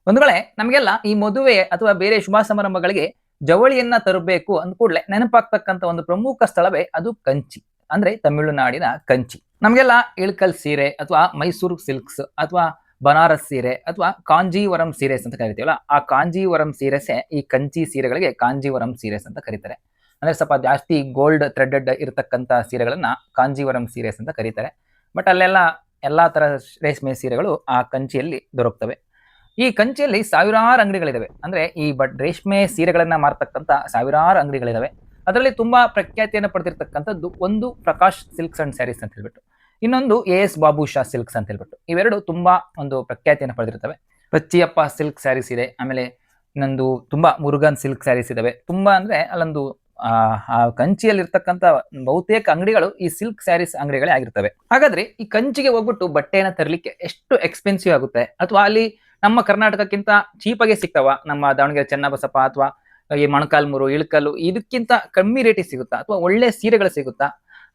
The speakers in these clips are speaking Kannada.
ಒಂದು ವೇಳೆ ನಮಗೆಲ್ಲ ಈ ಮದುವೆ ಅಥವಾ ಬೇರೆ ಶುಭ ಸಮಾರಂಭಗಳಿಗೆ ಜವಳಿಯನ್ನ ತರಬೇಕು ಅಂದ ಕೂಡಲೇ ನೆನಪಾಗ್ತಕ್ಕಂಥ ಒಂದು ಪ್ರಮುಖ ಸ್ಥಳವೇ ಅದು ಕಂಚಿ. ಅಂದ್ರೆ ತಮಿಳುನಾಡಿನ ಕಂಚಿ. ನಮಗೆಲ್ಲ ಇಳಕಲ್ ಸೀರೆ ಅಥವಾ ಮೈಸೂರು ಸಿಲ್ಕ್ಸ್ ಅಥವಾ ಬನಾರಸ್ ಸೀರೆ ಅಥವಾ ಕಾಂಜೀವರಂ ಸೀರೆಸ್ ಅಂತ ಕರಿತೀವಲ್ಲ, ಆ ಕಾಂಜೀವರಂ ಸೀರೆಸೆ ಈ ಕಂಚಿ ಸೀರೆಗಳಿಗೆ ಕಾಂಜೀವರಂ ಸೀರೆಸ್ ಅಂತ ಕರೀತಾರೆ. ಅಂದ್ರೆ ಸ್ವಲ್ಪ ಜಾಸ್ತಿ ಗೋಲ್ಡ್ ಥ್ರೆಡೆಡ್ ಇರತಕ್ಕಂತ ಸೀರೆಗಳನ್ನ ಕಾಂಜೀವರಂ ಸೀರೆಸ್ ಅಂತ ಕರೀತಾರೆ. ಬಟ್ ಅಲ್ಲೆಲ್ಲ ಎಲ್ಲಾ ತರ ರೇಷ್ಮೆ ಸೀರೆಗಳು ಆ ಕಂಚಿಯಲ್ಲಿ ದೊರಕ್ತವೆ. ಈ ಕಂಚಿಯಲ್ಲಿ ಸಾವಿರಾರು ಅಂಗಡಿಗಳಿದಾವೆ. ಅಂದ್ರೆ ಈ ರೇಷ್ಮೆ ಸೀರೆಗಳನ್ನ ಮಾರ್ತಕ್ಕಂತ ಸಾವಿರಾರು ಅಂಗಡಿಗಳಿದಾವೆ. ಅದರಲ್ಲಿ ತುಂಬಾ ಪ್ರಖ್ಯಾತಿಯನ್ನು ಪಡೆದಿರ್ತಕ್ಕಂಥದ್ದು ಒಂದು ಪ್ರಕಾಶ್ ಸಿಲ್ಕ್ಸ್ ಅಂಡ್ ಸ್ಯಾರೀಸ್ ಅಂತ ಹೇಳ್ಬಿಟ್ಟು, ಇನ್ನೊಂದು ಎಸ್ ಬಾಬು ಶಾ ಸಿಲ್ಕ್ಸ್ ಅಂತ ಹೇಳ್ಬಿಟ್ಟು. ಇವೆರಡು ತುಂಬಾ ಒಂದು ಪ್ರಖ್ಯಾತಿಯನ್ನು ಪಡೆದಿರ್ತವೆ. ಪಚ್ಚಿಯಪ್ಪ ಸಿಲ್ಕ್ ಸ್ಯಾರೀಸ್ ಇದೆ. ಆಮೇಲೆ ಇನ್ನೊಂದು ತುಂಬಾ ಮುರುಗನ್ ಸಿಲ್ಕ್ ಸ್ಯಾರೀಸ್ ಇದಾವೆ. ತುಂಬಾ ಅಂದ್ರೆ ಅಲ್ಲೊಂದು ಆ ಕಂಚಿಯಲ್ಲಿರ್ತಕ್ಕಂಥ ಬಹುತೇಕ ಅಂಗಡಿಗಳು ಈ ಸಿಲ್ಕ್ ಸ್ಯಾರೀಸ್ ಅಂಗಡಿಗಳೇ ಆಗಿರ್ತವೆ. ಹಾಗಾದ್ರೆ ಈ ಕಂಚಿಗೆ ಹೋಗ್ಬಿಟ್ಟು ಬಟ್ಟೆಯನ್ನ ತರಲಿಕ್ಕೆ ಎಷ್ಟು ಎಕ್ಸ್ಪೆನ್ಸಿವ್ ಆಗುತ್ತೆ, ಅಥವಾ ಅಲ್ಲಿ ನಮ್ಮ ಕರ್ನಾಟಕಕ್ಕಿಂತ ಚೀಪಾಗೆ ಸಿಗ್ತಾವ ನಮ್ಮ ದಾವಣಗೆರೆ ಚೆನ್ನಬಸಪ್ಪ ಅಥವಾ ಈ ಮೊಣಕಾಲ್ಮೂರು ಇಳಕಲ್ಲು ಇದಕ್ಕಿಂತ ಕಮ್ಮಿ ರೇಟಿಗೆ ಸಿಗುತ್ತಾ, ಅಥವಾ ಒಳ್ಳೆ ಸೀರೆಗಳು ಸಿಗುತ್ತಾ,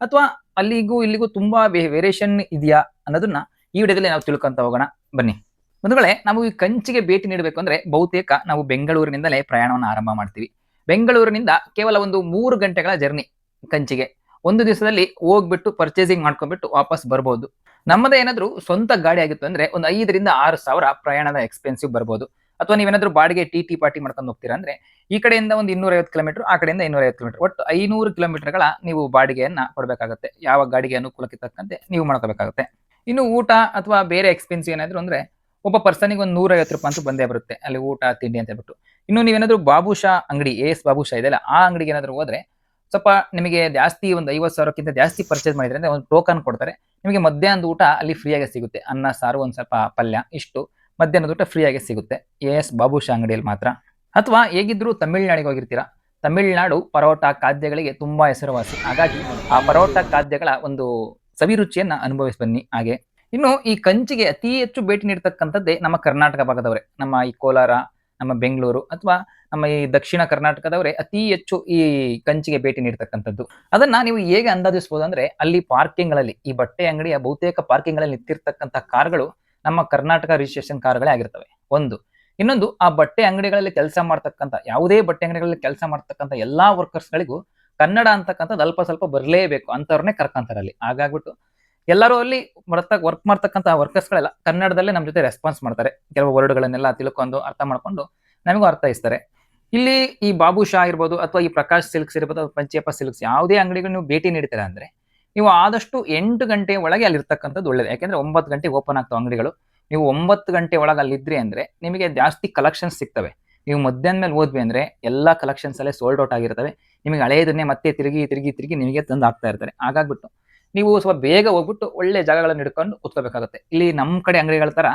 ಅಥವಾ ಅಲ್ಲಿಗೂ ಇಲ್ಲಿಗೂ ತುಂಬಾ ವೇರಿಯೇಷನ್ ಇದೆಯಾ ಅನ್ನೋದನ್ನ ಈ ವಿಡಿಯೋದಲ್ಲಿ ನಾವು ತಿಳ್ಕೊಂತ ಹೋಗೋಣ ಬನ್ನಿ. ಒಂದು ವೇಳೆ ನಾವು ಈ ಕಂಚಿಗೆ ಭೇಟಿ ನೀಡಬೇಕು ಅಂದ್ರೆ ಬಹುತೇಕ ನಾವು ಬೆಂಗಳೂರಿನಿಂದಲೇ ಪ್ರಯಾಣವನ್ನು ಆರಂಭ ಮಾಡ್ತೀವಿ. ಬೆಂಗಳೂರಿನಿಂದ ಕೇವಲ ಒಂದು 3 ಗಂಟೆಗಳ ಜರ್ನಿ ಕಂಚಿಗೆ. ಒಂದು ದಿವಸದಲ್ಲಿ ಹೋಗ್ಬಿಟ್ಟು ಪರ್ಚೇಸಿಂಗ್ ಮಾಡ್ಕೊಂಡ್ಬಿಟ್ಟು ವಾಪಸ್ ಬರ್ಬೋದು. ನಮ್ಮದೇ ಏನಾದ್ರು ಸ್ವಂತ ಗಾಡಿ ಆಗಿತ್ತು ಅಂದ್ರೆ ಒಂದು 5,000 6 ಸಾವಿರ ಪ್ರಯಾಣದ ಎಕ್ಸ್ಪೆನ್ಸಿವ್ ಬರ್ಬೋದು. ಅಥವಾ ನೀವೇನಾದ್ರೂ ಬಾಡಿಗೆ ಟಿ ಪಾರ್ಟಿ ಮಾಡ್ಕೊಂಡು ಹೋಗ್ತೀರಾ ಅಂದ್ರೆ ಈ ಕಡೆಯಿಂದ ಒಂದು 250 ಕಿಲೋಮೀಟರ್, ಆ ಕಡೆಯಿಂದ 250 ಕಿಲೋಮೀಟರ್, ಒಟ್ಟು 500 ಕಿಲೋಮೀಟರ್ಗಳ ನೀವು ಬಾಡಿಗೆಯನ್ನ ಕೊಡಬೇಕಾಗುತ್ತೆ. ಯಾವ ಗಾಡಿಗೆ ಅನುಕೂಲಕ್ಕೆ ತಕ್ಕಂತೆ ನೀವು ಮಾಡ್ಕೋಬೇಕಾಗುತ್ತೆ. ಇನ್ನು ಊಟ ಅಥವಾ ಬೇರೆ ಎಕ್ಸ್ಪೆನ್ಸಿವ್ ಏನಾದ್ರು ಅಂದ್ರೆ ಒಬ್ಬ ಪರ್ಸನಿಗೆ ಒಂದು 150 ರೂಪಾಯಿ ಅಂತೂ ಬಂದೇ ಬರುತ್ತೆ, ಅಲ್ಲಿ ಊಟ ತಿಂಡಿ ಅಂತ ಹೇಳ್ಬಿಟ್ಟು. ಇನ್ನು ನೀವೇನಾದ್ರೂ ಬಾಬುಷಾ ಅಂಗಡಿ, ಎಸ್ ಬಾಬುಷಾ ಇದೆಯಲ್ಲ, ಆ ಅಂಗಡಿಗೆ ಏನಾದ್ರು ಹೋದ್ರೆ ಸ್ವಲ್ಪ ನಿಮಗೆ ಜಾಸ್ತಿ ಒಂದು 50,000ಕ್ಕಿಂತ ಜಾಸ್ತಿ ಪರ್ಚೇಸ್ ಮಾಡಿದ್ರೆ ಅಂದ್ರೆ ಒಂದು ಟೋಕನ್ ಕೊಡ್ತಾರೆ. ನಿಮಗೆ ಮಧ್ಯಾಹ್ನದ ಊಟ ಅಲ್ಲಿ ಫ್ರೀ ಆಗಿ ಸಿಗುತ್ತೆ. ಅನ್ನ ಸಾರು ಒಂದ್ ಸ್ವಲ್ಪ ಪಲ್ಯ ಇಷ್ಟು ಮಧ್ಯಾಹ್ನದ ಊಟ ಫ್ರೀ ಆಗಿ ಸಿಗುತ್ತೆ ಎಸ್ ಬಾಬುಷಾ ಅಂಗಡಿಯಲ್ಲಿ ಮಾತ್ರ. ಅಥವಾ ಹೇಗಿದ್ರು ತಮಿಳ್ನಾಡಿಗೆ ಹೋಗಿರ್ತೀರಾ, ತಮಿಳ್ನಾಡು ಪರೋಟ ಖಾದ್ಯಗಳಿಗೆ ತುಂಬಾ ಹೆಸರುವಾಸಿ. ಹಾಗಾಗಿ ಆ ಪರೋಟ ಖಾದ್ಯಗಳ ಒಂದು ಸವಿರುಚಿಯನ್ನ ಅನುಭವಿಸಿ ಬನ್ನಿ. ಹಾಗೆ ಇನ್ನು ಈ ಕಂಚಿಗೆ ಅತಿ ಹೆಚ್ಚು ಭೇಟಿ ನೀಡತಕ್ಕಂಥದ್ದೇ ನಮ್ಮ ಕರ್ನಾಟಕ ಭಾಗದವರೇ. ನಮ್ಮ ಈ ಕೋಲಾರ, ನಮ್ಮ ಬೆಂಗಳೂರು ಅಥವಾ ನಮ್ಮ ಈ ದಕ್ಷಿಣ ಕರ್ನಾಟಕದವರೇ ಅತಿ ಹೆಚ್ಚು ಈ ಕಂಚಿಗೆ ಭೇಟಿ ನೀಡತಕ್ಕಂಥದ್ದು. ಅದನ್ನ ನೀವು ಹೇಗೆ ಅಂದಾಜಿಸಬಹುದು ಅಂದ್ರೆ ಅಲ್ಲಿ ಪಾರ್ಕಿಂಗ್ ಗಳಲ್ಲಿ, ಈ ಬಟ್ಟೆ ಅಂಗಡಿಯ ಬಹುತೇಕ ಪಾರ್ಕಿಂಗ್ ಗಳಲ್ಲಿ ನಿಂತಿರ್ತಕ್ಕಂಥ ಕಾರ್ಗಳು ನಮ್ಮ ಕರ್ನಾಟಕ ರಿಜಿಸ್ಟ್ರೇಷನ್ ಕಾರ್ಗಳೇ ಆಗಿರ್ತವೆ ಒಂದು. ಇನ್ನೊಂದು, ಆ ಬಟ್ಟೆ ಅಂಗಡಿಗಳಲ್ಲಿ ಕೆಲಸ ಮಾಡ್ತಕ್ಕಂಥ, ಯಾವುದೇ ಬಟ್ಟೆ ಅಂಗಡಿಗಳಲ್ಲಿ ಕೆಲಸ ಮಾಡ್ತಕ್ಕಂಥ ಎಲ್ಲಾ ವರ್ಕರ್ಸ್ ಗಳಿಗೂ ಕನ್ನಡ ಅಂತಕ್ಕಂಥದ್ದು ಅಲ್ಪ ಸ್ವಲ್ಪ ಬರಲೇಬೇಕು, ಅಂತವ್ರನ್ನೇ ಕರ್ಕೊಂತಾರೆ ಅಲ್ಲಿ. ಹಾಗಾಗ್ಬಿಟ್ಟು ಎಲ್ಲರೂ ಅಲ್ಲಿ ವರ್ಕ್ ಮಾಡ್ತಕ್ಕಂಥ ವರ್ಕರ್ಸ್ ಗಳೆಲ್ಲ ಕನ್ನಡದಲ್ಲೇ ನಮ್ಮ ಜೊತೆ ರೆಸ್ಪಾನ್ಸ್ ಮಾಡ್ತಾರೆ. ಕೆಲವು ವರ್ಡ್ಗಳನ್ನೆಲ್ಲ ತಿಳ್ಕೊಂಡು ಅರ್ಥ ಮಾಡ್ಕೊಂಡು ನಮಗೂ ಅರ್ಥೈಸ್ತಾರೆ. ಇಲ್ಲಿ ಈ ಬಾಬುಷಾ ಇರ್ಬೋದು ಅಥವಾ ಈ ಪ್ರಕಾಶ್ ಸಿಲ್ಕ್ಸ್ ಇರ್ಬೋದು, ಪಂಚೆಯಪ್ಪ ಸಿಲ್ಕ್ಸ್, ಯಾವುದೇ ಅಂಗಡಿಗೂ ನೀವು ಭೇಟಿ ನೀಡ್ತೀರಾ ಅಂದ್ರೆ ನೀವು ಆದಷ್ಟು 8 ಗಂಟೆ ಒಳಗೆ ಅಲ್ಲಿ ಇರ್ತಕ್ಕಂಥದ್ದು ಒಳ್ಳೇದು. ಯಾಕೆಂದ್ರೆ 9 ಗಂಟೆಗೆ ಓಪನ್ ಆಗ್ತಾವೆ ಅಂಗಡಿಗಳು. ನೀವು 9 ಗಂಟೆ ಒಳಗೆ ಅಲ್ಲಿದ್ರಿ ಅಂದ್ರೆ ನಿಮಗೆ ಜಾಸ್ತಿ ಕಲೆಕ್ಷನ್ಸ್ ಸಿಗ್ತವೆ. ನೀವು ಮಧ್ಯಾಹ್ನ ಮೇಲೆ ಹೋದ್ವಿ ಅಂದ್ರೆ ಎಲ್ಲಾ ಕಲೆಕ್ಷನ್ಸ್ ಅಲ್ಲೇ ಸೋಲ್ಡ್ ಔಟ್ ಆಗಿರ್ತವೆ. ನಿಮಗೆ ಹಳೆಯದನ್ನೇ ಮತ್ತೆ ತಿರುಗಿ ತಿರುಗಿ ತಿರುಗಿ ನಿಮಗೆ ತಂದು ಹಾಕ್ತಾ ಇರ್ತಾರೆ. ಹಾಗಾಗ್ಬಿಟ್ಟು ನೀವು ಸ್ವಲ್ಪ ಬೇಗ ಹೋಗ್ಬಿಟ್ಟು ಒಳ್ಳೆ ಜಾಗಗಳನ್ನು ಹಿಡ್ಕೊಂಡು ಕೂತ್ಕೋಬೇಕಾಗುತ್ತೆ. ಇಲ್ಲಿ ನಮ್ಮ ಕಡೆ ಅಂಗಡಿಗಳ ತರ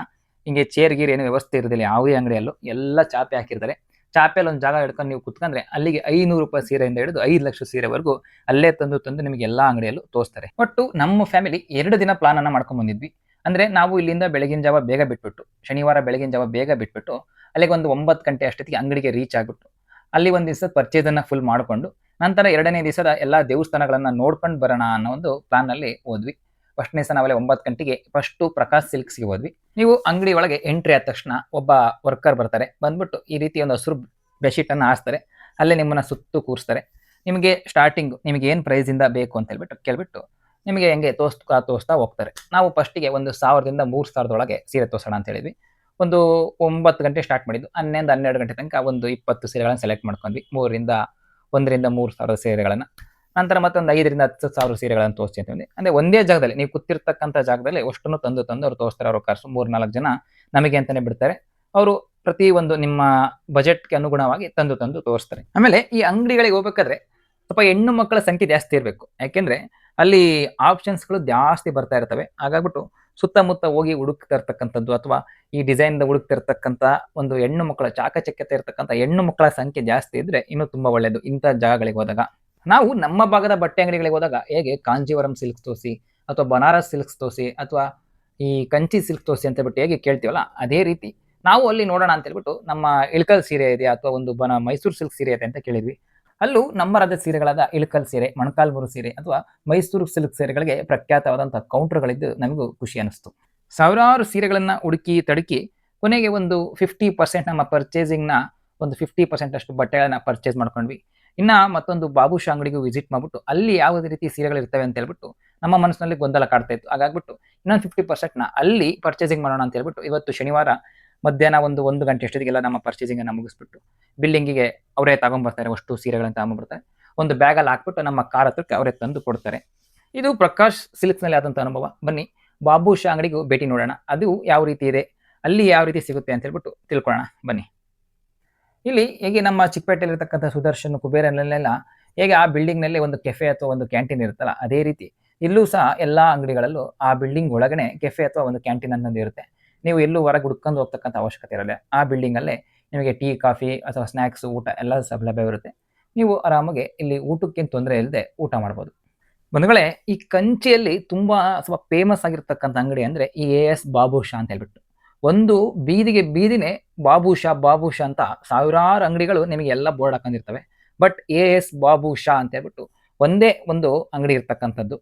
ಹಿಂಗೆ ಚೇರ್ ಗೀರ್ ಏನು ವ್ಯವಸ್ಥೆ ಇರೋದಿಲ್ಲ ಯಾವುದೇ ಅಂಗಡಿಯಲ್ಲೂ. ಎಲ್ಲ ಚಾಪೆ ಹಾಕಿರ್ತಾರೆ. ಚಾಪೆಯಲ್ಲಿ ಒಂದು ಜಾಗ ಹಿಡ್ಕೊಂಡು ನೀವು ಕುತ್ಕೊಂಡ್ರೆ ಅಲ್ಲಿಗೆ 500 ರೂಪಾಯಿ ಸೀರೆಯಿಂದ ಹಿಡಿದು 5 ಲಕ್ಷ ಸೀರೆವರೆಗೂ ಅಲ್ಲೇ ತಂದು ತಂದು ನಿಮಗೆ ಎಲ್ಲಾ ಅಂಗಡಿಯಲ್ಲೂ ತೋರಿಸ್ತಾರೆ. ಒಟ್ಟು ನಮ್ಮ ಫ್ಯಾಮಿಲಿ 2 ದಿನ ಪ್ಲಾನ್ ಅನ್ನ ಮಾಡ್ಕೊಂಡ್ ಬಂದಿದ್ವಿ. ಅಂದ್ರೆ ನಾವು ಇಲ್ಲಿಂದ ಬೆಳಗಿನ ಜಾವ ಬೇಗ ಬಿಟ್ಬಿಟ್ಟು, ಶನಿವಾರ ಬೆಳಗಿನ ಜಾವ ಬೇಗ ಬಿಟ್ಬಿಟ್ಟು ಅಲ್ಲಿಗೆ ಒಂದು 9 ಗಂಟೆ ಅಷ್ಟೊತ್ತಿಗೆ ಅಂಗಡಿಗೆ ರೀಚ್ ಆಗ್ಬಿಟ್ಟು ಅಲ್ಲಿ ಒಂದು ದಿವಸ ಪರ್ಚೇಸ್ ಅನ್ನ ಫುಲ್ ಮಾಡ್ಕೊಂಡು ನಂತರ 2ನೇ ದಿವಸದ ಎಲ್ಲಾ ದೇವಸ್ಥಾನಗಳನ್ನ ನೋಡ್ಕೊಂಡು ಬರೋಣ ಅನ್ನೋ ಒಂದು ಪ್ಲಾನ್ ಅಲ್ಲಿ ಹೋದ್ವಿ. ಫಸ್ಟ್ನೇ ದಿವಸ ನಾವಲ್ಲೇ 9 ಗಂಟೆಗೆ ಫಸ್ಟ್ ಪ್ರಕಾಶ್ ಸಿಲ್ಕ್ಸ್ಗೆ ಹೋದ್ವಿ. ನೀವು ಅಂಗಡಿ ಒಳಗೆ ಎಂಟ್ರಿ ಆದ ತಕ್ಷಣ ಒಬ್ಬ ವರ್ಕರ್ ಬರ್ತಾರೆ. ಬಂದ್ಬಿಟ್ಟು ಈ ರೀತಿ ಒಂದು ಹಸಿರು ಬೆಡ್ಶೀಟ್ ಅನ್ನ ಹಾಸ್ತಾರೆ. ಅಲ್ಲೇ ನಿಮ್ಮನ್ನ ಸುತ್ತು ಕೂರಿಸ್ತಾರೆ. ನಿಮಗೆ ಸ್ಟಾರ್ಟಿಂಗ್ ನಿಮಗೆ ಏನು ಪ್ರೈಸ್ ಇಂದ ಬೇಕು ಅಂತ ಹೇಳ್ಬಿಟ್ಟು ಕೇಳ್ಬಿಟ್ಟು ನಿಮಗೆ ಹೆಂಗೆ ತೋರಿಸ್ತಾ ಹೋಗ್ತಾರೆ. ನಾವು ಫಸ್ಟಿಗೆ ಒಂದು 1000ದಿಂದ 3000 ಒಳಗೆ ಸೀರೆ ತೋರ್ಸೋಣ ಅಂತ ಹೇಳಿದ್ವಿ. ಒಂದು 9 ಗಂಟೆ ಸ್ಟಾರ್ಟ್ ಮಾಡಿದ್ದು, 11 12 ಗಂಟೆ ತನಕ ಒಂದು 20 ಸೀರೆಗಳನ್ನ ಸೆಲೆಕ್ಟ್ ಮಾಡ್ಕೊಂಡ್ವಿ. 1ರಿಂದ 3,000 ಸೀರೆಗಳನ್ನ. ನಂತರ ಮತ್ತೊಂದು 5ರಿಂದ 10,000 ಸೀರೆಗಳನ್ನು ತೋರಿಸಿ ಅಂತಂದ್ರೆ, ಅಂದ್ರೆ ಒಂದೇ ಜಾಗದಲ್ಲಿ ನೀವು ಕೂತಿರ್ತಕ್ಕಂಥ ಜಾಗದಲ್ಲಿ ಅಷ್ಟನ್ನು ತಂದು ಅವ್ರು ತೋರಿಸ್ತಾರೆ. ಅವ್ರ ಕಾರ್ಸು 3-4 ಜನ ನಮಗೆ ಅಂತಾನೆ ಬಿಡ್ತಾರೆ. ಅವರು ಪ್ರತಿ ಒಂದು ನಿಮ್ಮ ಬಜೆಟ್ಗೆ ಅನುಗುಣವಾಗಿ ತಂದು ತೋರಿಸ್ತಾರೆ. ಆಮೇಲೆ ಈ ಅಂಗಡಿಗಳಿಗೆ ಹೋಗ್ಬೇಕಾದ್ರೆ ಸ್ವಲ್ಪ ಹೆಣ್ಣು ಮಕ್ಕಳ ಸಂಖ್ಯೆ ಜಾಸ್ತಿ ಇರಬೇಕು. ಯಾಕೆಂದ್ರೆ ಅಲ್ಲಿ ಆಪ್ಷನ್ಸ್ಗಳು ಜಾಸ್ತಿ ಬರ್ತಾ ಇರ್ತವೆ. ಹಾಗಾಗ್ಬಿಟ್ಟು ಸುತ್ತಮುತ್ತ ಹೋಗಿ ಹುಡುಕ್ತಾ ಇರ್ತಕ್ಕಂಥದ್ದು ಅಥವಾ ಈ ಡಿಸೈನ್ ಹುಡುಕ್ತಾ ಇರ್ತಕ್ಕಂಥ ಒಂದು ಹೆಣ್ಣು ಮಕ್ಕಳ ಚಾಕಚಕ್ಯತೆ ಇರ್ತಕ್ಕಂಥ ಹೆಣ್ಣು ಮಕ್ಕಳ ಸಂಖ್ಯೆ ಜಾಸ್ತಿ ಇದ್ರೆ ಇನ್ನೂ ತುಂಬಾ ಒಳ್ಳೇದು ಇಂಥ ಜಾಗಗಳಿಗೆ ಹೋದಾಗ. ನಾವು ನಮ್ಮ ಭಾಗದ ಬಟ್ಟೆ ಅಂಗಡಿಗಳಿಗೆ ಹೋದಾಗ ಹೇಗೆ ಕಾಂಜೀವರಂ ಸಿಲ್ಕ್ಸ್ ತೋರಿಸಿ ಅಥವಾ ಬನಾರಸ್ ಸಿಲ್ಕ್ಸ್ ತೋರಿಸಿ ಅಥವಾ ಈ ಕಂಚಿ ಸಿಲ್ಕ್ ತೋರಿಸಿ ಅಂತ ಬಿಟ್ಟು ಹೇಗೆ ಕೇಳ್ತೀವಲ್ಲ, ಅದೇ ರೀತಿ ನಾವು ಅಲ್ಲಿ ನೋಡೋಣ ಅಂತ ಹೇಳ್ಬಿಟ್ಟು ನಮ್ಮ ಇಳಕಲ್ ಸೀರೆ ಇದೆ ಅಥವಾ ಒಂದು ಮೈಸೂರು ಸಿಲ್ಕ್ ಸೀರೆ ಇದೆ ಅಂತ ಕೇಳಿದ್ವಿ. ಅಲ್ಲೂ ನಮ್ಮ ರಾಜ್ಯದ ಸೀರೆಗಳಾದ ಇಳಕಲ್ ಸೀರೆ, ಮೊಣಕಾಲ್ಮೂರು ಸೀರೆ ಅಥವಾ ಮೈಸೂರು ಸಿಲ್ಕ್ ಸೀರೆಗಳಿಗೆ ಪ್ರಖ್ಯಾತವಾದಂತಹ ಕೌಂಟರ್ಗಳಿದ್ದು ನಮಗೂ ಖುಷಿ ಅನಿಸ್ತು. ಸಾವಿರಾರು ಸೀರೆಗಳನ್ನ ಹುಡುಕಿ ತಡುಕಿ ಕೊನೆಗೆ ಒಂದು 50% ನಮ್ಮ ಪರ್ಚೇಸಿಂಗ್ನ ಒಂದು 50% ಅಷ್ಟು ಬಟ್ಟೆಗಳನ್ನ ಪರ್ಚೇಸ್ ಮಾಡ್ಕೊಂಡ್ವಿ. ಇನ್ನ ಮತ್ತೊಂದು ಬಾಬುಷಾ ಅಂಗಡಿಗೂ ವಿಸಿಟ್ ಮಾಡ್ಬಿಟ್ಟು ಅಲ್ಲಿ ಯಾವುದೇ ರೀತಿ ಸೀರೆಗಳಿರ್ತವೆ ಅಂತ ಹೇಳ್ಬಿಟ್ಟು ನಮ್ಮ ಮನಸ್ಸಿನಲ್ಲಿ ಗೊಂದಲ ಕಾಡ್ತಾ ಇತ್ತು. ಹಾಗಾಗ್ಬಿಟ್ಟು ಇನ್ನೊಂದು 50% ಅಲ್ಲಿ ಪರ್ಚೇಸಿಂಗ್ ಮಾಡೋಣ ಅಂತ ಹೇಳ್ಬಿಟ್ಟು ಇವತ್ತು ಶನಿವಾರ ಮಧ್ಯಾಹ್ನ ಒಂದು ಗಂಟೆ ಅಷ್ಟೊತ್ತಿಗೆಲ್ಲ ನಮ್ಮ ಪರ್ಚೇಸಿಂಗ್ ಅನ್ನ ಮುಗಿಸ್ಬಿಟ್ಟು ಬಿಲ್ಡಿಂಗಿಗೆ ಅವರೇ ತಗೊಂಡ್ಬರ್ತಾರೆ. ಅಷ್ಟು ಸೀರೆಗಳನ್ನ ತಗೊಂಡ್ಬರ್ತಾರೆ. ಒಂದು ಬ್ಯಾಗಲ್ಲಿ ಹಾಕ್ಬಿಟ್ಟು ನಮ್ಮ ಕಾರ್ ಹತ್ರಕ್ಕೆ ಅವರೇ ತಂದು ಕೊಡ್ತಾರೆ. ಇದು ಪ್ರಕಾಶ್ ಸಿಲ್ಕ್ಸ್ನಲ್ಲಿ ಆದಂಥ ಅನುಭವ. ಬನ್ನಿ ಬಾಬುಷಾ ಅಂಗಡಿಗೂ ಭೇಟಿ ನೋಡೋಣ. ಅದು ಯಾವ ರೀತಿ ಇದೆ, ಅಲ್ಲಿ ಯಾವ ರೀತಿ ಸಿಗುತ್ತೆ ಅಂತ ಹೇಳ್ಬಿಟ್ಟು ತಿಳ್ಕೊಳ್ಳೋಣ ಬನ್ನಿ. ಇಲ್ಲಿ ಹೇಗೆ ನಮ್ಮ ಚಿಕ್ಕಪೇಟೆಯಲ್ಲಿರ್ತಕ್ಕಂಥ ಸುದರ್ಶನ್ ಕುಬೇರನಲ್ಲೆಲ್ಲ ಹೇಗೆ ಆ ಬಿಲ್ಡಿಂಗ್ನಲ್ಲಿ ಒಂದು ಕೆಫೆ ಅಥವಾ ಒಂದು ಕ್ಯಾಂಟೀನ್ ಇರುತ್ತಲ್ಲ, ಅದೇ ರೀತಿ ಇಲ್ಲೂ ಸಹ ಎಲ್ಲ ಅಂಗಡಿಗಳಲ್ಲೂ ಆ ಬಿಲ್ಡಿಂಗ್ ಒಳಗಡೆ ಕೆಫೆ ಅಥವಾ ಒಂದು ಕ್ಯಾಂಟೀನ್ ಅನ್ನೋದು ಇರುತ್ತೆ. ನೀವು ಎಲ್ಲೂ ಹೊರಗೆ ಹುಡ್ಕೊಂಡು ಹೋಗ್ತಕ್ಕಂಥ ಅವಶ್ಯಕತೆ ಇರಲ್ಲ. ಆ ಬಿಲ್ಡಿಂಗಲ್ಲೇ ನಿಮಗೆ ಟೀ, ಕಾಫಿ ಅಥವಾ ಸ್ನ್ಯಾಕ್ಸ್, ಊಟ ಎಲ್ಲ ಲಭ್ಯವಿರುತ್ತೆ. ನೀವು ಆರಾಮಾಗಿ ಇಲ್ಲಿ ಊಟಕ್ಕೇನು ತೊಂದರೆ ಇಲ್ಲದೆ ಊಟ ಮಾಡ್ಬೋದು. ಬಂಧುಗಳೇ, ಈ ಕಂಚಿಯಲ್ಲಿ ತುಂಬಾ ಸ್ವಲ್ಪ ಫೇಮಸ್ ಆಗಿರ್ತಕ್ಕಂಥ ಅಂಗಡಿ ಅಂದ್ರೆ ಈ ಎ.ಎಸ್. ಬಾಬುಷಾ ಅಂತ ಹೇಳ್ಬಿಟ್ಟು. ಒಂದು ಬೀದಿಗೆ ಬೀದಿನೇ ಬಾಬುಷಾ ಬಾಬುಷಾ ಅಂತ ಸಾವಿರಾರು ಅಂಗಡಿಗಳು ನಿಮಗೆ ಎಲ್ಲ ಬೋರ್ಡ್ ಹಾಕೊಂಡಿರ್ತವೆ. But AS. ಬಾಬುಷಾ ಅಂತ ಹೇಳ್ಬಿಟ್ಟು ಒಂದೇ ಒಂದು ಅಂಗಡಿ ಇರ್ತಕ್ಕಂಥದ್ದು.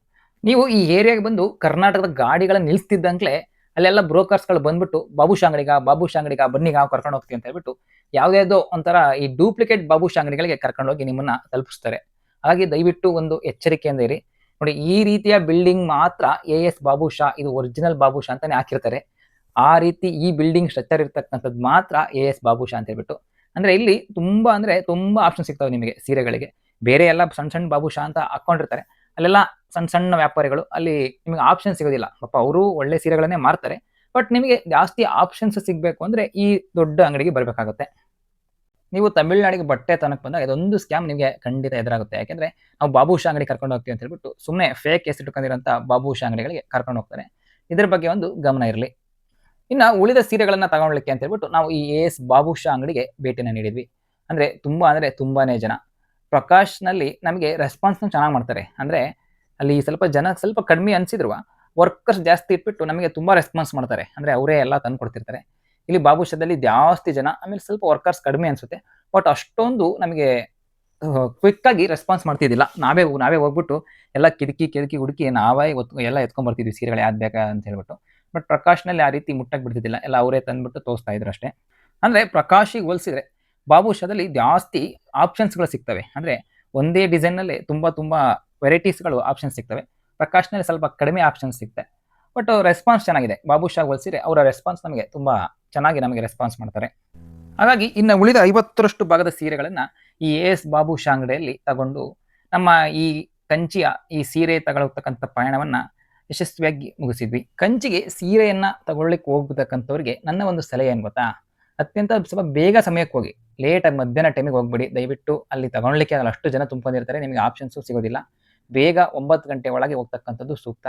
ನೀವು ಈ ಏರಿಯಾಗೆ ಬಂದು ಕರ್ನಾಟಕದ ಗಾಡಿಗಳನ್ನ ನಿಲ್ಲಿಸ್ತಿದ್ದಂಗ್ಲೇ ಅಲ್ಲೆಲ್ಲ ಬ್ರೋಕರ್ಸ್ಗಳು ಬಂದ್ಬಿಟ್ಟು ಬಾಬುಷಾ ಅಂಗಡಿಗ ಬನ್ನಿ ನಾವು ಕರ್ಕೊಂಡು ಹೋಗ್ತೀವಿ ಅಂತ ಹೇಳ್ಬಿಟ್ಟು ಯಾವ್ದಾವುದೋ ಒಂಥರ ಈ ಡೂಪ್ಲಿಕೇಟ್ ಬಾಬುಷಾ ಅಂಗಡಿಗಳಿಗೆ ಕರ್ಕೊಂಡೋಗಿ ನಿಮ್ಮನ್ನ ತಲುಪಿಸ್ತಾರೆ. ಹಾಗಾಗಿ ದಯವಿಟ್ಟು ಒಂದು ಎಚ್ಚರಿಕೆಯಿಂದ ಇರಿ. ನೋಡಿ, ಈ ರೀತಿಯ ಬಿಲ್ಡಿಂಗ್ ಮಾತ್ರ ಎ.ಎಸ್. ಬಾಬುಷಾ, ಇದು ಒರಿಜಿನಲ್ ಬಾಬುಷಾ ಅಂತಾನೆ ಹಾಕಿರ್ತಾರೆ. ಆ ರೀತಿ ಈ ಬಿಲ್ಡಿಂಗ್ ಸ್ಟ್ರಕ್ಚರ್ ಇರ್ತಕ್ಕಂಥದ್ದು ಮಾತ್ರ ಎ.ಎಸ್. ಬಾಬುಷಾ ಅಂತ ಹೇಳ್ಬಿಟ್ಟು. ಅಂದ್ರೆ ಇಲ್ಲಿ ತುಂಬಾ ಆಪ್ಷನ್ ಸಿಗ್ತವೆ ನಿಮಗೆ ಸೀರೆಗಳಿಗೆ. ಬೇರೆ ಎಲ್ಲ ಸಣ್ಣ ಸಣ್ಣ ಬಾಬುಷಾ ಅಂತ ಹಾಕೊಂಡಿರ್ತಾರೆ. ಅಲ್ಲೆಲ್ಲ ಸಣ್ಣ ಸಣ್ಣ ವ್ಯಾಪಾರಿಗಳು, ಅಲ್ಲಿ ನಿಮಗೆ ಆಪ್ಷನ್ ಸಿಗೋದಿಲ್ಲ. ಪಾಪ ಅವರು ಒಳ್ಳೆ ಸೀರೆಗಳನ್ನೇ ಮಾರ್ತಾರೆ. ಬಟ್ ನಿಮಗೆ ಜಾಸ್ತಿ ಆಪ್ಷನ್ಸ್ ಸಿಗಬೇಕು ಅಂದ್ರೆ ಈ ದೊಡ್ಡ ಅಂಗಡಿಗೆ ಬರಬೇಕಾಗುತ್ತೆ. ನೀವು ತಮಿಳುನಾಡಿಗೆ ಬಟ್ಟೆ ತನಕ ಬಂದಾಗ ಇದೊಂದು ಸ್ಕ್ಯಾಮ್ ನಿಮಗೆ ಖಂಡಿತ ಎದುರಾಗುತ್ತೆ. ಯಾಕೆಂದ್ರೆ ನಾವು ಬಾಬುಷಾ ಅಂಗಡಿ ಕರ್ಕೊಂಡು ಹೋಗ್ತೀವಿ ಅಂತ ಹೇಳ್ಬಿಟ್ಟು ಸುಮ್ಮನೆ ಫೇಕ್ ಹೆಸರು ಇಟ್ಕೊಂಡಿರೋಂಥ ಬಾಬುಷಾ ಅಂಗಡಿಗಳಿಗೆ ಕರ್ಕೊಂಡು ಹೋಗ್ತಾರೆ. ಇದ್ರ ಬಗ್ಗೆ ಒಂದು ಗಮನ ಇರಲಿ. ಇನ್ನು ಉಳಿದ ಸೀರೆಗಳನ್ನ ತಗೊಳ್ಳಿಕ್ಕೆ ಅಂತ ಹೇಳ್ಬಿಟ್ಟು ನಾವು ಈ ಎ.ಎಸ್. ಬಾಬುಷಾ ಅಂಗಡಿಗೆ ಭೇಟಿನ ನೀಡಿದ್ವಿ. ಅಂದ್ರೆ ತುಂಬಾನೇ ಜನ. ಪ್ರಕಾಶ್ನಲ್ಲಿ ನಮಗೆ ರೆಸ್ಪಾನ್ಸ್ನ ಚೆನ್ನಾಗಿ ಮಾಡ್ತಾರೆ. ಅಂದ್ರೆ ಅಲ್ಲಿ ಸ್ವಲ್ಪ ಕಡಿಮೆ ಅನ್ಸಿದ್ರು ವರ್ಕರ್ಸ್ ಜಾಸ್ತಿ ಇಟ್ಬಿಟ್ಟು ನಮಗೆ ತುಂಬಾ ರೆಸ್ಪಾನ್ಸ್ ಮಾಡ್ತಾರೆ. ಅಂದ್ರೆ ಅವರೇ ಎಲ್ಲ ತಂದು ಕೊಡ್ತಿರ್ತಾರೆ. ಇಲ್ಲಿ ಬಾಬುಷಾದಲ್ಲಿ ಜಾಸ್ತಿ ಜನ, ಆಮೇಲೆ ಸ್ವಲ್ಪ ವರ್ಕರ್ಸ್ ಕಡಿಮೆ ಅನ್ಸುತ್ತೆ. ಬಟ್ ಅಷ್ಟೊಂದು ನಮಗೆ ಕ್ವಿಕ್ ಆಗಿ ರೆಸ್ಪಾನ್ಸ್ ಮಾಡ್ತಿದ್ದಿಲ್ಲ. ನಾವೇ ಹೋಗ್ಬಿಟ್ಟು ಎಲ್ಲ ಕೆದಕಿ ಹುಡುಕಿ ನಾವೇ ಎಲ್ಲ ಎತ್ಕೊಂಡ್ ಬರ್ತಿದ್ವಿ ಸೀರೆಗಳು ಯಾವ್ದು ಬೇಕಾ ಅಂತ ಹೇಳ್ಬಿಟ್ಟು. ಬಟ್ ಪ್ರಕಾಶ್ನಲ್ಲಿ ಆ ರೀತಿ ಮುಟ್ಟಕ್ಕೆ ಬಿಡ್ತಿದ್ದಿಲ್ಲ. ಎಲ್ಲ ಅವರೇ ತಂದ್ಬಿಟ್ಟು ತೋರಿಸ್ತಾ ಇದ್ರು ಅಷ್ಟೇ. ಅಂದ್ರೆ ಪ್ರಕಾಶಿಗೆ ಹೋಲಿಸಿದ್ರೆ ಬಾಬುಷಾದಲ್ಲಿ ಜಾಸ್ತಿ ಆಪ್ಷನ್ಸ್ಗಳು ಸಿಗ್ತವೆ. ಅಂದ್ರೆ ಒಂದೇ ಡಿಸೈನ್ನಲ್ಲಿ ತುಂಬಾ ವೆರೈಟೀಸ್ಗಳು ಆಪ್ಷನ್ಸ್ ಸಿಗ್ತವೆ. ಪ್ರಕಾಶ್ನಲ್ಲಿ ಸ್ವಲ್ಪ ಕಡಿಮೆ ಆಪ್ಷನ್ಸ್ ಸಿಗ್ತವೆ. ಬಟ್ ರೆಸ್ಪಾನ್ಸ್ ಚೆನ್ನಾಗಿದೆ. ಬಾಬುಷಾಗೆ ಹೋಲಿಸಿದ್ರೆ ಅವರ ರೆಸ್ಪಾನ್ಸ್ ನಮಗೆ ತುಂಬಾ ಚೆನ್ನಾಗಿ ರೆಸ್ಪಾನ್ಸ್ ಮಾಡ್ತಾರೆ. ಹಾಗಾಗಿ ಇನ್ನು ಉಳಿದ 50ರಷ್ಟು ಭಾಗದ ಸೀರೆಗಳನ್ನ ಈ ಎ.ಎಸ್. ಬಾಬುಷಾ ಅಂಗಡಿಯಲ್ಲಿ ತಗೊಂಡು ನಮ್ಮ ಈ ಕಂಚಿಯ ಈ ಸೀರೆ ತಗೊಳ್ತಕ್ಕಂಥ ಪ್ರಯಾಣವನ್ನ ಯಶಸ್ವಿಯಾಗಿ ಮುಗಿಸಿದ್ವಿ. ಕಂಚಿಗೆ ಸೀರೆಯನ್ನ ತಗೊಳ್ಳಿಕ್ಕೆ ಹೋಗ್ತಕ್ಕಂಥವ್ರಿಗೆ ನನ್ನ ಒಂದು ಸಲಹೆ ಏನು ಗೊತ್ತಾ? ಅತ್ಯಂತ ಸ್ವಲ್ಪ ಬೇಗ ಸಮಯಕ್ಕೆ ಹೋಗಿ. ಲೇಟಾಗಿ ಮಧ್ಯಾಹ್ನ ಟೈಮಿಗೆ ಹೋಗ್ಬೇಡಿ. ದಯವಿಟ್ಟು ಅಲ್ಲಿ ತಗೊಳ್ಳಿಕ್ಕೆ ಆಗಲ್ಲ, ಅಷ್ಟು ಜನ ತುಂಬಿಕೊಂಡಿರ್ತಾರೆ. ನಿಮಗೆ ಆಪ್ಷನ್ಸು ಸಿಗೋದಿಲ್ಲ. ಬೇಗ 9 ಗಂಟೆ ಒಳಗೆ ಹೋಗ್ತಕ್ಕಂಥದ್ದು ಸೂಕ್ತ.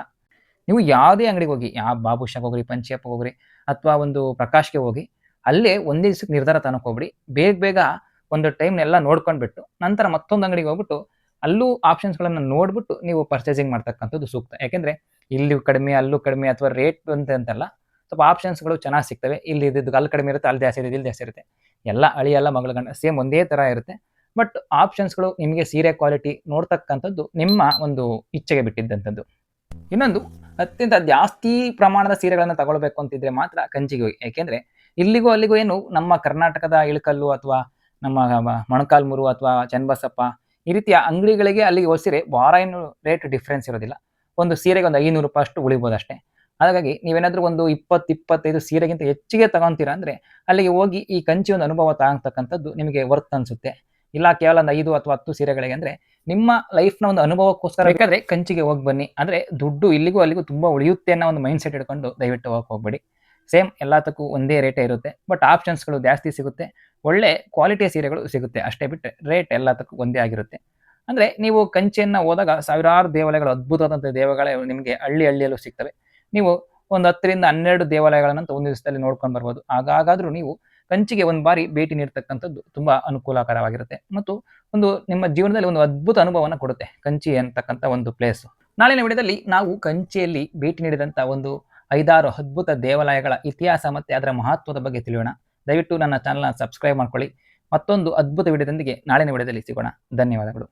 ನೀವು ಯಾವುದೇ ಅಂಗಡಿಗೆ ಹೋಗಿ, ಯಾವ ಬಾಬುಷಾಗೆ ಹೋಗ್ರಿ, ಪಂಚೆಯಪ್ಪ ಹೋಗ್ರಿ, ಅಥವಾ ಒಂದು ಪ್ರಕಾಶ್ಗೆ ಹೋಗಿ, ಅಲ್ಲೇ ಒಂದೇ ದಿವಸಕ್ಕೆ ನಿರ್ಧಾರ ತನಕ ಹೋಗ್ಬಿಡಿ. ಬೇಗ ಒಂದು ಟೈಮ್ನೆಲ್ಲ ನೋಡ್ಕೊಂಡ್ಬಿಟ್ಟು ನಂತರ ಮತ್ತೊಂದು ಅಂಗಡಿಗೆ ಹೋಗ್ಬಿಟ್ಟು ಅಲ್ಲೂ ಆಪ್ಷನ್ಸ್ಗಳನ್ನ ನೋಡ್ಬಿಟ್ಟು ನೀವು ಪರ್ಚೇಸಿಂಗ್ ಮಾಡ್ತಕ್ಕಂಥದ್ದು ಸೂಕ್ತ. ಯಾಕೆಂದ್ರೆ ಇಲ್ಲಿ ಕಡಿಮೆ, ಅಲ್ಲೂ ಕಡಿಮೆ, ಅಥವಾ ರೇಟ್ ಅಂತಲ್ಲ, ಸ್ವಲ್ಪ ಆಪ್ಷನ್ಸ್ಗಳು ಚೆನ್ನಾಗಿ ಸಿಗ್ತವೆ. ಇಲ್ಲಿ ಇದ್ದಿದ್ದು ಅಲ್ಲಿ ಕಡಿಮೆ ಇರುತ್ತೆ, ಅಲ್ಲಿ ಜಾಸ್ತಿ ಇರುತ್ತೆ, ಇಲ್ಲಿ ಜಾಸ್ತಿ ಇರುತ್ತೆ. ಎಲ್ಲ ಅಳಿಯಲ್ಲ ಮಗಳ ಗಂಡ ಸೇಮ್ ಒಂದೇ ಥರ ಇರುತ್ತೆ. ಬಟ್ ಆಪ್ಷನ್ಸ್ಗಳು ನಿಮಗೆ ಸೀರೆ ಕ್ವಾಲಿಟಿ ನೋಡ್ತಕ್ಕಂಥದ್ದು ನಿಮ್ಮ ಒಂದು ಇಚ್ಛೆಗೆ ಬಿಟ್ಟಿದ್ದಂಥದ್ದು. ಇನ್ನೊಂದು, ಅತ್ಯಂತ ಜಾಸ್ತಿ ಪ್ರಮಾಣದ ಸೀರೆಗಳನ್ನು ತಗೊಳ್ಬೇಕು ಅಂತಿದ್ರೆ ಮಾತ್ರ ಕಂಚಿಗೆ ಹೋಗಿ. ಯಾಕೆಂದ್ರೆ ಇಲ್ಲಿಗೂ ಅಲ್ಲಿಗೂ ಏನು ನಮ್ಮ ಕರ್ನಾಟಕದ ಇಳಕಲ್ಲು ಅಥವಾ ನಮ್ಮ ಮೊಣಕಾಲ್ಮೂರು ಅಥವಾ ಚನ್ನಬಸಪ್ಪ ಈ ರೀತಿಯ ಅಂಗಡಿಗಳಿಗೆ ಅಲ್ಲಿಗೆ ಹೋಲಿಸಿದ್ರೆ ಭಾಳ ಏನು ರೇಟ್ ಡಿಫ್ರೆನ್ಸ್ ಇರೋದಿಲ್ಲ. ಒಂದು ಸೀರೆಗೆ ಒಂದು 500 ರೂಪಾಯಿ ಅಷ್ಟು ಉಳಿಬೋದು ಅಷ್ಟೇ. ಹಾಗಾಗಿ ನೀವೇನಾದ್ರೂ ಒಂದು 20-25 ಸೀರೆಗಿಂತ ಹೆಚ್ಚಿಗೆ ತಗೊಂತೀರಾ ಅಂದ್ರೆ ಅಲ್ಲಿಗೆ ಹೋಗಿ ಈ ಕಂಚಿ ಒಂದು ಅನುಭವ ತಗೊಳ್ತಕ್ಕಂಥದ್ದು ನಿಮಗೆ ವರ್ತ್ ಅನ್ಸುತ್ತೆ. ಇಲ್ಲ ಕೇವಲ ಒಂದು 5 ಅಥವಾ 10 ಸೀರೆಗಳಿಗೆ ಅಂದ್ರೆ ನಿಮ್ಮ ಲೈಫ್ನ ಒಂದು ಅನುಭವಕ್ಕೋಸ್ಕರ ಬೇಕಾದ್ರೆ ಕಂಚಿಗೆ ಹೋಗಿ ಬನ್ನಿ. ಅಂದ್ರೆ ದುಡ್ಡು ಇಲ್ಲಿಗೂ ಅಲ್ಲಿಗೂ ತುಂಬಾ ಉಳಿಯುತ್ತೆ ಅನ್ನೋ ಒಂದು ಮೈಂಡ್ ಸೆಟ್ ಇಟ್ಕೊಂಡು ದಯವಿಟ್ಟು ಹೋಗ್ಬೇಡಿ. ಸೇಮ್ ಎಲ್ಲದಕ್ಕೂ ಒಂದೇ ರೇಟೇ ಇರುತ್ತೆ. ಬಟ್ ಆಪ್ಷನ್ಸ್ಗಳು ಜಾಸ್ತಿ ಸಿಗುತ್ತೆ. ಒಳ್ಳೆ ಕ್ವಾಲಿಟಿಯ ಸೀರೆಗಳು ಸಿಗುತ್ತೆ. ಅಷ್ಟೇ ಬಿಟ್ಟರೆ ರೇಟ್ ಎಲ್ಲದಕ್ಕೂ ಒಂದೇ ಆಗಿರುತ್ತೆ. ಅಂದ್ರೆ ನೀವು ಕಂಚಿಯನ್ನ ಹೋದಾಗ ಸಾವಿರಾರು ದೇವಾಲಯಗಳು, ಅದ್ಭುತವಾದಂಥ ದೇವಾಲಯಗಳು ನಿಮಗೆ ಹಳ್ಳಿಯಲ್ಲೂ ಸಿಗ್ತವೆ. ನೀವು ಒಂದು 10ರಿಂದ 12 ದೇವಾಲಯಗಳನ್ನಂತ ಒಂದು ದಿವಸದಲ್ಲಿ ನೋಡ್ಕೊಂಡು ಬರ್ಬೋದು. ಹಾಗಾದ್ರೂ ನೀವು ಕಂಚಿಗೆ ಒಂದು ಬಾರಿ ಭೇಟಿ ನೀಡ್ತಕ್ಕಂಥದ್ದು ತುಂಬಾ ಅನುಕೂಲಕರವಾಗಿರುತ್ತೆ ಮತ್ತು ಒಂದು ನಿಮ್ಮ ಜೀವನದಲ್ಲಿ ಒಂದು ಅದ್ಭುತ ಅನುಭವವನ್ನು ಕೊಡುತ್ತೆ ಕಂಚಿ ಅಂತಕ್ಕಂಥ ಒಂದು ಪ್ಲೇಸ್. ನಾಳಿನ ವಿಡಿಯೋದಲ್ಲಿ ನಾವು ಕಂಚಿಯಲ್ಲಿ ಭೇಟಿ ನೀಡಿದಂಥ ಒಂದು 5-6 ಅದ್ಭುತ ದೇವಾಲಯಗಳ ಇತಿಹಾಸ ಮತ್ತೆ ಅದರ ಮಹತ್ವದ ಬಗ್ಗೆ ತಿಳಿಯೋಣ. ದಯವಿಟ್ಟು ನನ್ನ ಚಾನಲ್ನ ಸಬ್ಸ್ಕ್ರೈಬ್ ಮಾಡ್ಕೊಳ್ಳಿ. ಮತ್ತೊಂದು ಅದ್ಭುತ ವಿಡಿಯೋದೊಂದಿಗೆ ನಾಳಿನ ವಿಡಿಯೋದಲ್ಲಿ ಸಿಗೋಣ. ಧನ್ಯವಾದಗಳು.